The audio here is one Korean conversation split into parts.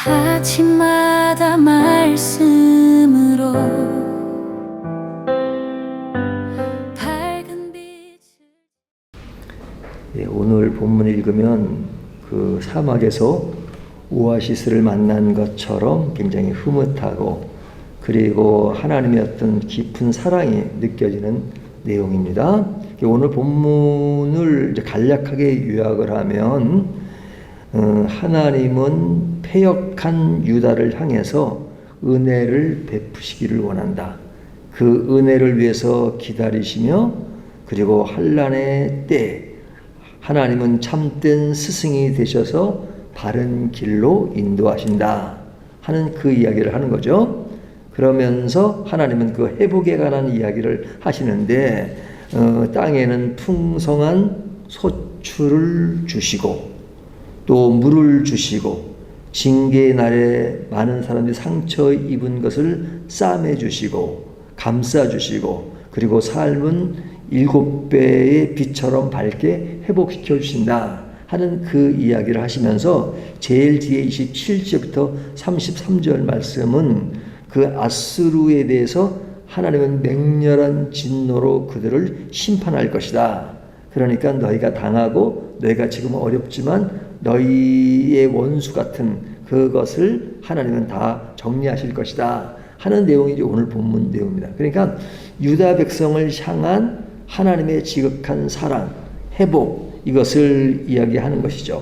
아침마다 말씀으로 밝은 빛을. 오늘 본문을 읽으면 그 사막에서 오아시스를 만난 것처럼 굉장히 흐뭇하고, 그리고 하나님의 어떤 깊은 사랑이 느껴지는 내용입니다. 오늘 본문을 이제 간략하게 요약을 하면, 하나님은 패역한 유다를 향해서 은혜를 베푸시기를 원한다. 그 은혜를 위해서 기다리시며, 그리고 환난의 때 하나님은 참된 스승이 되셔서 바른 길로 인도하신다 하는 그 이야기를 하는 거죠. 그러면서 하나님은 그 회복에 관한 이야기를 하시는데, 땅에는 풍성한 소출을 주시고 또 물을 주시고, 징계의 날에 많은 사람들이 상처 입은 것을 싸매 주시고 감싸 주시고, 그리고 삶은 7배의 빛처럼 밝게 회복시켜 주신다 하는 그 이야기를 하시면서, 제일 뒤에 27절부터 33절 말씀은 그 아수르에 대해서 하나님은 맹렬한 진노로 그들을 심판할 것이다. 그러니까 너희가 당하고 너희가 지금 어렵지만 너희의 원수 같은 그것을 하나님은 다 정리하실 것이다 하는 내용이 이제 오늘 본문 내용입니다. 그러니까 유다 백성을 향한 하나님의 지극한 사랑, 회복, 이것을 이야기하는 것이죠.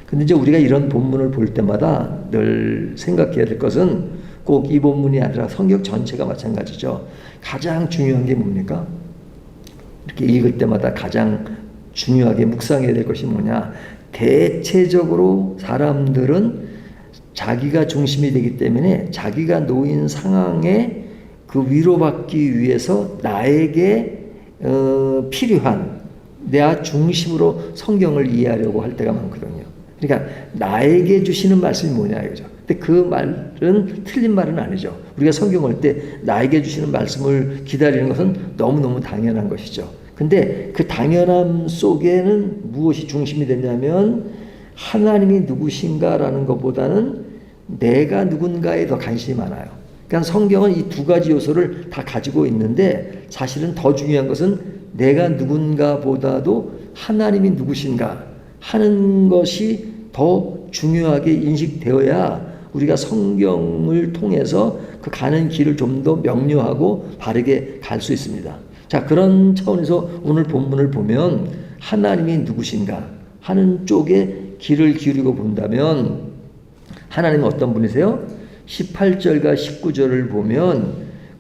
근데 이제 우리가 이런 본문을 볼 때마다 늘 생각해야 될 것은, 꼭 이 본문이 아니라 성경 전체가 마찬가지죠. 가장 중요한 게 뭡니까? 이렇게 읽을 때마다 가장 중요하게 묵상해야 될 것이 뭐냐? 대체적으로 사람들은 자기가 중심이 되기 때문에 자기가 놓인 상황에 그 위로받기 위해서 나에게 필요한 내 중심으로 성경을 이해하려고 할 때가 많거든요. 그러니까 나에게 주시는 말씀이 뭐냐 이거죠. 근데 그 말은 틀린 말은 아니죠. 우리가 성경을 할 때 나에게 주시는 말씀을 기다리는 것은 너무너무 당연한 것이죠. 근데 그 당연함 속에는 무엇이 중심이 되냐면, 하나님이 누구신가라는 것보다는 내가 누군가에 더 관심이 많아요. 그러니까 성경은 이 두 가지 요소를 다 가지고 있는데, 사실은 더 중요한 것은 내가 누군가보다도 하나님이 누구신가 하는 것이 더 중요하게 인식되어야 우리가 성경을 통해서 그 가는 길을 좀 더 명료하고 바르게 갈 수 있습니다. 자, 그런 차원에서 오늘 본문을 보면 하나님이 누구신가 하는 쪽에 귀를 기울이고 본다면, 하나님은 어떤 분이세요? 18절과 19절을 보면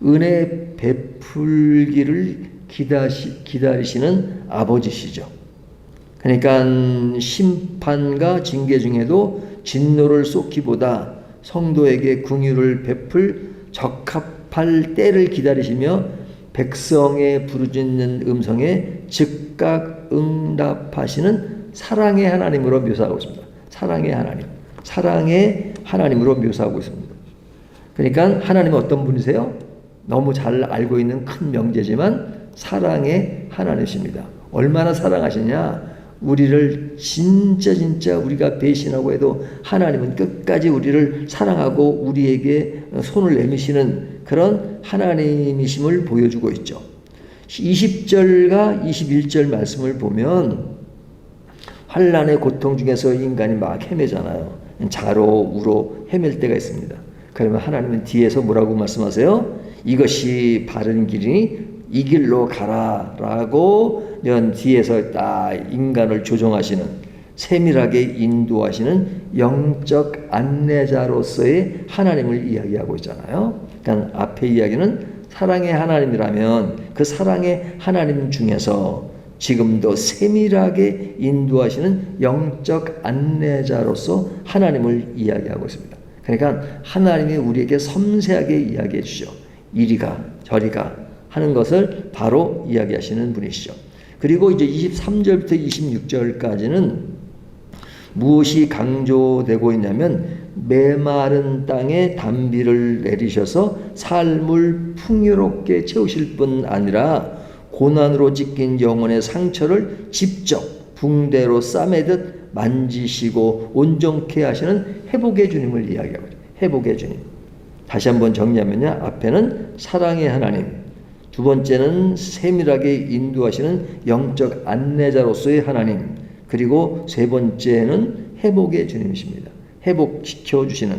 은혜 베풀기를 기다리시는 아버지시죠. 그러니까 심판과 징계 중에도 진노를 쏟기보다 성도에게 긍휼을 베풀 적합할 때를 기다리시며, 백성의 부르짖는 음성에 즉각 응답하시는 사랑의 하나님으로 묘사하고 있습니다. 사랑의 하나님, 사랑의 하나님으로 묘사하고 있습니다. 그러니까 하나님은 어떤 분이세요? 너무 잘 알고 있는 큰 명제지만 사랑의 하나님이십니다. 얼마나 사랑하시냐? 우리를 진짜 우리가 배신하고 해도 하나님은 끝까지 우리를 사랑하고 우리에게 손을 내미시는 그런 하나님이심을 보여주고 있죠. 20절과 21절 말씀을 보면 환난의 고통 중에서 인간이 막 헤매잖아요. 좌로 우로 헤맬 때가 있습니다. 그러면 하나님은 뒤에서 뭐라고 말씀하세요? 이것이 바른 길이니 이 길로 가라 라고 뒤에서 딱 인간을 조종하시는, 세밀하게 인도하시는 영적 안내자로서의 하나님을 이야기하고 있잖아요. 그러니까 앞에 이야기는 사랑의 하나님이라면 그 사랑의 하나님 중에서 지금도 세밀하게 인도하시는 영적 안내자로서 하나님을 이야기하고 있습니다. 그러니까 하나님이 우리에게 섬세하게 이야기해 주죠. 이리가 저리가 하는 것을 바로 이야기하시는 분이시죠. 그리고 이제 23절부터 26절까지는 무엇이 강조되고 있냐면, 메마른 땅에 단비를 내리셔서 삶을 풍요롭게 채우실 뿐 아니라 고난으로 찢긴 영혼의 상처를 직접 붕대로 싸매듯 만지시고 온전케 하시는 회복의 주님을 이야기하고 있어요. 회복의 주님. 다시 한번 정리하면요. 앞에는 사랑의 하나님, 두 번째는 세밀하게 인도하시는 영적 안내자로서의 하나님, 그리고 세 번째는 회복의 주님이십니다. 회복시켜 주시는,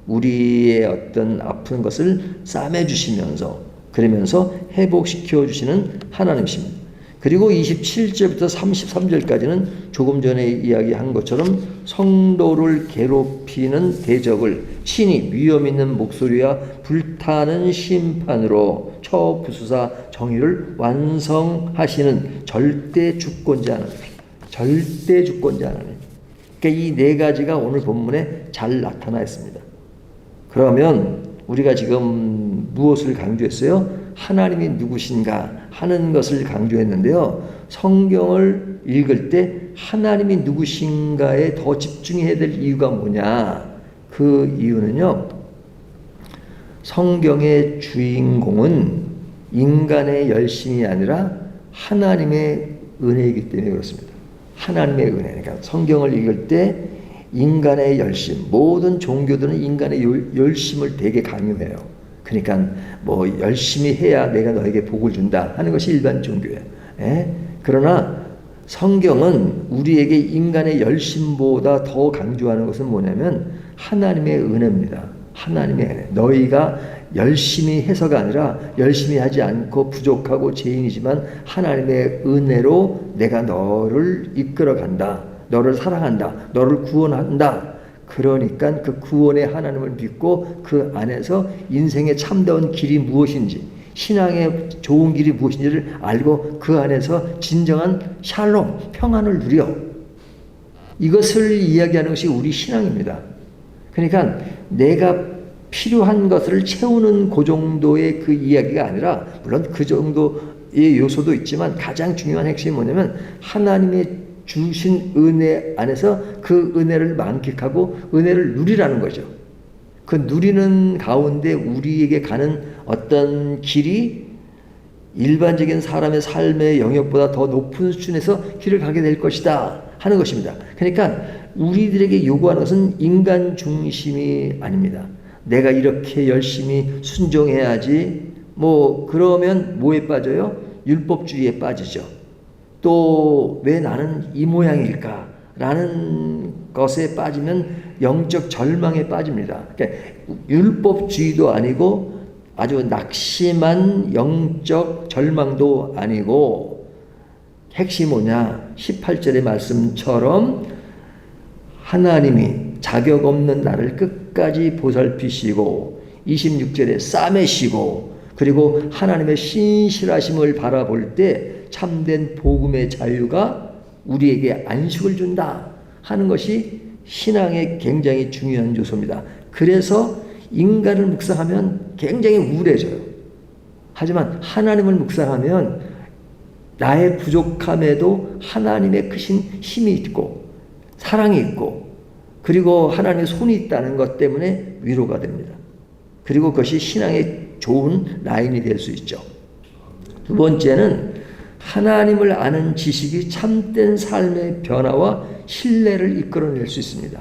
우리의 어떤 아픈 것을 싸매주시면서, 그러면서 회복시켜 주시는 하나님이십니다. 그리고 27절부터 33절까지는 조금 전에 이야기한 것처럼 성도를 괴롭히는 대적을 친히 위험 있는 목소리와 불타는 심판으로 쳐 부수사 정의를 완성하시는 절대 주권자 하나님. 절대 주권자 하나님. 그러니까 이 네 가지가 오늘 본문에 잘 나타나 있습니다. 그러면 우리가 지금 무엇을 강조했어요? 하나님이 누구신가 하는 것을 강조했는데요. 성경을 읽을 때 하나님이 누구신가에 더 집중해야 될 이유가 뭐냐? 그 이유는요. 성경의 주인공은 인간의 열심이 아니라 하나님의 은혜이기 때문에 그렇습니다. 하나님의 은혜. 그러니까 성경을 읽을 때 인간의 열심, 모든 종교들은 인간의 열심을 되게 강요해요. 그러니까 뭐 열심히 해야 내가 너에게 복을 준다 하는 것이 일반 종교예요. 그러나 성경은 우리에게 인간의 열심보다 더 강조하는 것은 뭐냐면 하나님의 은혜입니다. 하나님의 은혜. 너희가 열심히 해서가 아니라 열심히 하지 않고 부족하고 죄인이지만 하나님의 은혜로 내가 너를 이끌어간다. 너를 사랑한다. 너를 구원한다. 그러니까 그 구원의 하나님을 믿고 그 안에서 인생의 참다운 길이 무엇인지, 신앙의 좋은 길이 무엇인지를 알고 그 안에서 진정한 샬롬, 평안을 누려. 이것을 이야기하는 것이 우리 신앙입니다. 그러니까 내가 필요한 것을 채우는 그 정도의 그 이야기가 아니라, 물론 그 정도의 요소도 있지만 가장 중요한 핵심이 뭐냐면 하나님의 주신 은혜 안에서 그 은혜를 만끽하고 은혜를 누리라는 거죠. 그 누리는 가운데 우리에게 가는 어떤 길이 일반적인 사람의 삶의 영역보다 더 높은 수준에서 길을 가게 될 것이다 하는 것입니다. 그러니까 우리들에게 요구하는 것은 인간 중심이 아닙니다. 내가 이렇게 열심히 순종해야지, 뭐 그러면 뭐에 빠져요? 율법주의에 빠지죠. 또 왜 나는 이 모양일까? 라는 것에 빠지면 영적 절망에 빠집니다. 그러니까 율법주의도 아니고 아주 낙심한 영적 절망도 아니고, 핵심이 뭐냐? 18절의 말씀처럼 하나님이 자격 없는 나를 끝까지 보살피시고 26절에 싸매시고, 그리고 하나님의 신실하심을 바라볼 때 참된 복음의 자유가 우리에게 안식을 준다 하는 것이 신앙의 굉장히 중요한 요소입니다. 그래서 인간을 묵상하면 굉장히 우울해져요. 하지만 하나님을 묵상하면 나의 부족함에도 하나님의 크신 힘이 있고 사랑이 있고, 그리고 하나님의 손이 있다는 것 때문에 위로가 됩니다. 그리고 그것이 신앙의 좋은 라인이 될 수 있죠. 두 번째는 하나님을 아는 지식이 참된 삶의 변화와 신뢰를 이끌어낼 수 있습니다.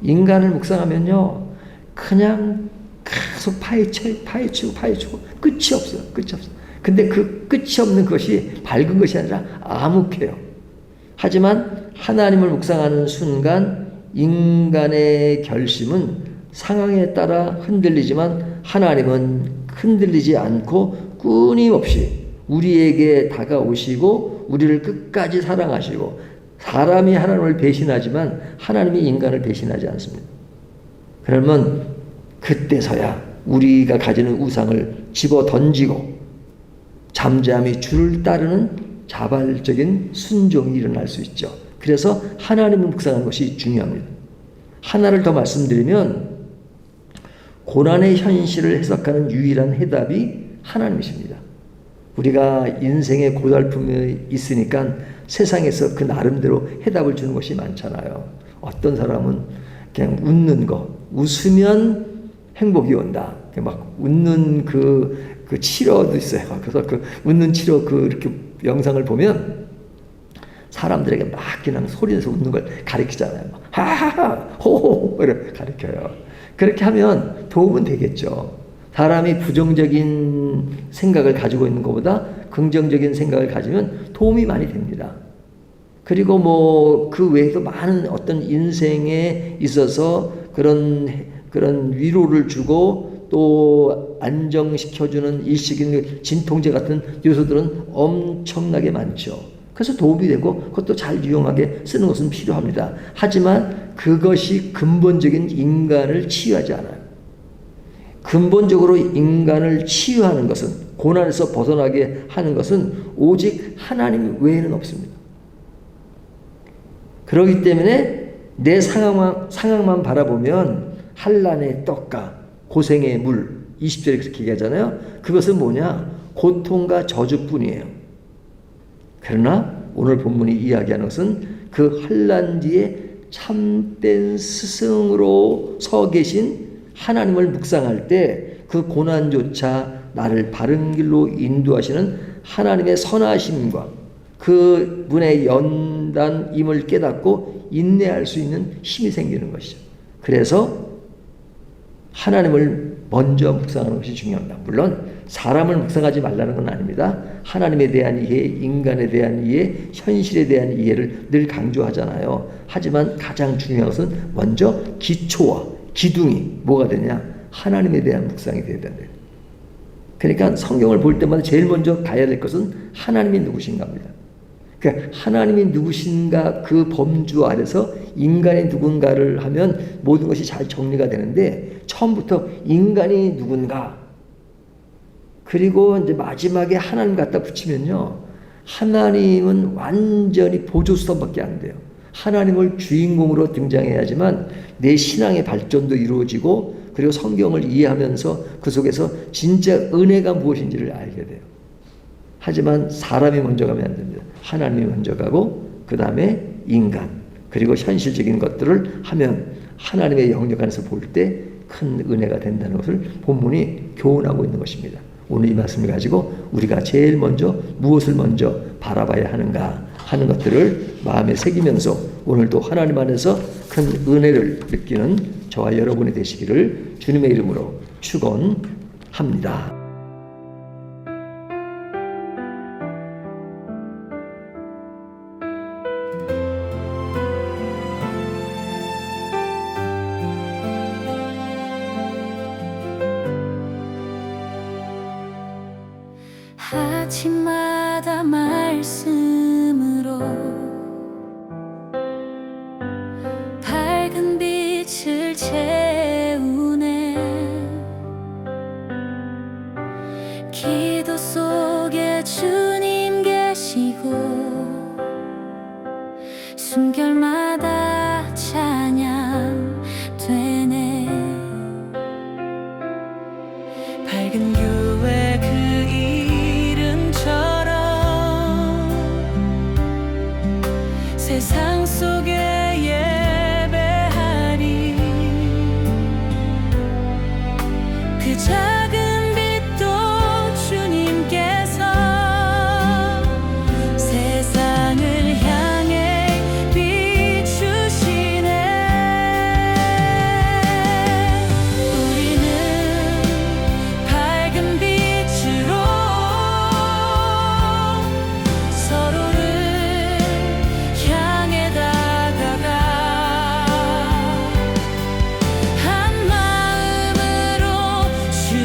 인간을 묵상하면요, 그냥 계속 파헤치고 끝이 없어요. 끝이 없어요. 근데 그 끝이 없는 것이 밝은 것이 아니라 암흑해요. 하지만 하나님을 묵상하는 순간 인간의 결심은 상황에 따라 흔들리지만 하나님은 흔들리지 않고 끊임없이 우리에게 다가오시고 우리를 끝까지 사랑하시고, 사람이 하나님을 배신하지만 하나님이 인간을 배신하지 않습니다. 그러면 그때서야 우리가 가지는 우상을 집어 던지고 잠잠히 주를 따르는 자발적인 순종이 일어날 수 있죠. 그래서 하나님을 묵상하는 것이 중요합니다. 하나를 더 말씀드리면 고난의 현실을 해석하는 유일한 해답이 하나님이십니다. 우리가 인생의 고달픔이 있으니까 세상에서 그 나름대로 해답을 주는 것이 많잖아요. 어떤 사람은 그냥 웃는 거, 웃으면 행복이 온다. 막 웃는 그 치료도 있어요. 그래서 그 웃는 치료 이렇게 영상을 보면 사람들에게 막 그냥 소리내서 웃는 걸 가르치잖아요. 막 하하하 호호 이렇게 가르쳐요. 그렇게 하면 도움은 되겠죠. 사람이 부정적인 생각을 가지고 있는 것보다 긍정적인 생각을 가지면 도움이 많이 됩니다. 그리고 뭐 그 외에도 많은 어떤 인생에 있어서 그런 위로를 주고 또 안정시켜주는 일시적인 진통제 같은 요소들은 엄청나게 많죠. 그래서 도움이 되고 그것도 잘 유용하게 쓰는 것은 필요합니다. 하지만 그것이 근본적인 인간을 치유하지 않아요. 근본적으로 인간을 치유하는 것은, 고난에서 벗어나게 하는 것은 오직 하나님 외에는 없습니다. 그렇기 때문에 내 상황만 바라보면 한란의 떡과 고생의 물, 20절에 그렇게 얘기하잖아요. 그것은 뭐냐? 고통과 저주뿐이에요. 그러나 오늘 본문이 이야기하는 것은 그 한란 뒤에 참된 스승으로 서 계신 하나님을 묵상할 때 그 고난조차 나를 바른 길로 인도하시는 하나님의 선하심과 그 분의 연단임을 깨닫고 인내할 수 있는 힘이 생기는 것이죠. 그래서 하나님을 먼저 묵상하는 것이 중요합니다. 물론 사람을 묵상하지 말라는 건 아닙니다. 하나님에 대한 이해, 인간에 대한 이해, 현실에 대한 이해를 늘 강조하잖아요. 하지만 가장 중요한 것은 먼저 기초와 기둥이 뭐가 되냐? 하나님에 대한 묵상이 되어야 된다. 그러니까 성경을 볼 때마다 제일 먼저 가야 될 것은 하나님이 누구신가입니다. 그러니까 하나님이 누구신가 그 범주 아래서 인간이 누군가를 하면 모든 것이 잘 정리가 되는데, 처음부터 인간이 누군가 그리고 이제 마지막에 하나님 갖다 붙이면요, 하나님은 완전히 보조수단밖에 안 돼요. 하나님을 주인공으로 등장해야지만 내 신앙의 발전도 이루어지고, 그리고 성경을 이해하면서 그 속에서 진짜 은혜가 무엇인지를 알게 돼요. 하지만 사람이 먼저 가면 안 됩니다. 하나님이 먼저 가고 그 다음에 인간, 그리고 현실적인 것들을 하면 하나님의 영역 안에서 볼 때 큰 은혜가 된다는 것을 본문이 교훈하고 있는 것입니다. 오늘 이 말씀을 가지고 우리가 제일 먼저 무엇을 먼저 바라봐야 하는가 하는 것들을 마음에 새기면서 오늘도 하나님 안에서 큰 은혜를 느끼는 저와 여러분이 되시기를 주님의 이름으로 축원합니다. 아침마다 말씀으로 밝은 빛을 채우네. 기도 속에 주님 계시고 숨결마다 찬양 되네. 밝은 교회 그 세상 속에 예배하리. 그 작은 빛도 주님께서 세상을 향해 비추시네. 우리는 밝은 빛으로 서로를 한 마음으로 주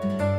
주